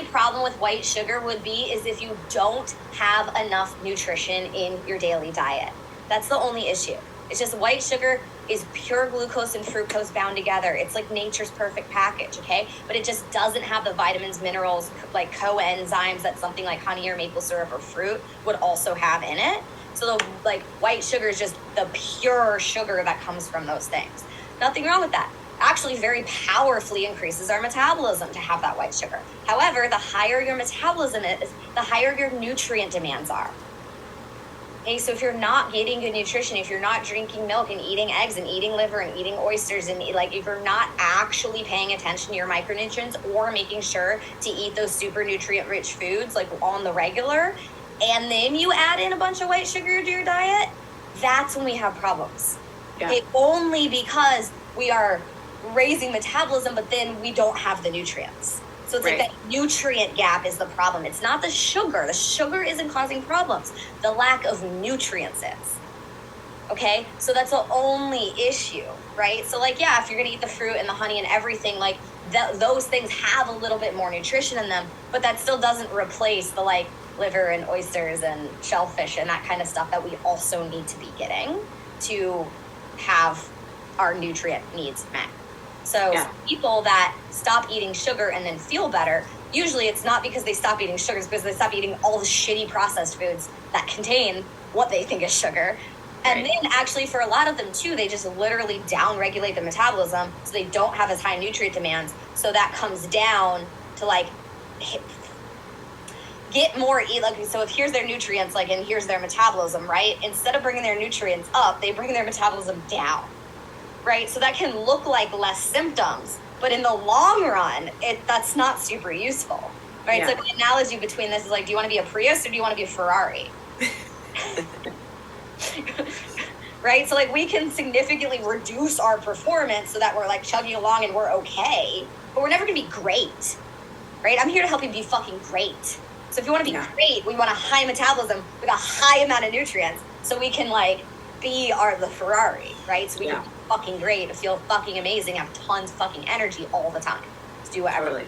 only problem with white sugar would be is if you don't have enough nutrition in your daily diet. That's the only issue. It's just white sugar is pure glucose and fructose bound together. It's like nature's perfect package, okay? But it just doesn't have the vitamins, minerals, like coenzymes that something like honey or maple syrup or fruit would also have in it. So the like white sugar is just the pure sugar that comes from those things. Nothing wrong with that. Actually very powerfully increases our metabolism to have that white sugar. However, the higher your metabolism is, the higher your nutrient demands are. Okay, so if you're not getting good nutrition, if you're not drinking milk and eating eggs and eating liver and eating oysters, and like if you're not actually paying attention to your micronutrients or making sure to eat those super nutrient rich foods like on the regular, and then you add in a bunch of white sugar to your diet, that's when we have problems. Yeah. Okay, only because we are raising metabolism, but then we don't have the nutrients. So it's right. Like that nutrient gap is the problem. It's not the sugar. The sugar isn't causing problems. The lack of nutrients is. Okay? So that's the only issue, right? So like, yeah, if you're going to eat the fruit and the honey and everything, like those things have a little bit more nutrition in them, but that still doesn't replace the like liver and oysters and shellfish and that kind of stuff that we also need to be getting to have our nutrient needs met. So yeah. People that stop eating sugar and then feel better, usually it's not because they stop eating sugars, because they stop eating all the shitty processed foods that contain what they think is sugar. And right. Then actually for a lot of them too, they just literally down-regulate the metabolism so they don't have as high nutrient demands. So that comes down to like get more, like, so if here's their nutrients, like, and here's their metabolism, right? Instead of bringing their nutrients up, they bring their metabolism down. Right? So that can look like less symptoms, but in the long run, that's not super useful. Right? Yeah. So the analogy between this is like, do you want to be a Prius or do you want to be a Ferrari? Right? So like we can significantly reduce our performance so that we're like chugging along and we're okay, but we're never going to be great. Right? I'm here to help you be fucking great. So if you want to be great, we want a high metabolism with a high amount of nutrients so we can like be the Ferrari, right? So we can be fucking great, feel fucking amazing, have tons of fucking energy all the time to do whatever. Totally.